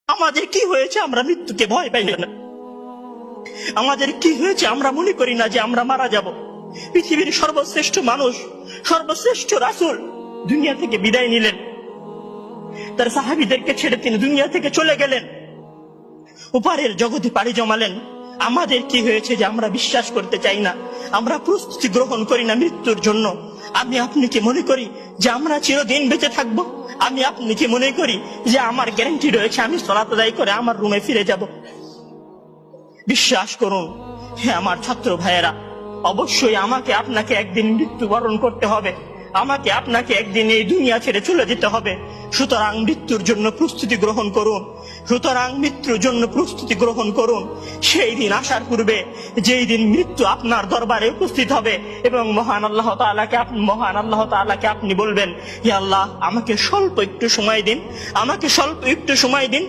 আমাদের কি হয়েছে আমরা মৃত্যুকে ভয় পাই না? আমাদের কি হয়েছে আমরা মনে করি না যে আমরা মারা যাব? পৃথিবীর সর্বশ্রেষ্ঠ মানুষ, সর্বশ্রেষ্ঠ রাসূল দুনিয়া থেকে বিদায় নিলেন, তার সাহাবীদেরকে ছেড়ে তিনি দুনিয়া থেকে চলে গেলেন, উপরের জগতে পাড়ি জমালেন। আমাদের কি হয়েছে যে আমরা বিশ্বাস করতে চাই না, আমরা প্রস্তুতি গ্রহণ করি না মৃত্যুর জন্য? আমি আপনি কি মনে করি যে আমরা চিরদিন বেঁচে থাকবো? আমি আপনি কি মনে করি যে আমার গ্যারান্টি রয়েছে আমি সালাত আদায় করে আমার রুমে ফিরে যাব? বিশ্বাস করুন হে আমার ছাত্র ভাইয়েরা, অবশ্যই আমাকে আপনাকে একদিন মৃত্যুবরণ করতে হবে, আমাকে আপনাকে একদিন এই দুনিয়া ছেড়ে চলে যেতে হবে। সুতরাং মৃত্যুর জন্য প্রস্তুতি গ্রহণ করুন, সুতরাং মৃত্যুর জন্য প্রস্তুতি গ্রহণ করুন। সেই দিন আসার পূর্বে, যেই দিন মৃত্যু আপনার দরবারে উপস্থিত হবে এবং মহান আল্লাহ তাআলাকে আপনি বলবেন, হে আল্লাহ, আমাকে স্বল্প একটু সময় দিন, আমাকে স্বল্প একটু সময় দিন।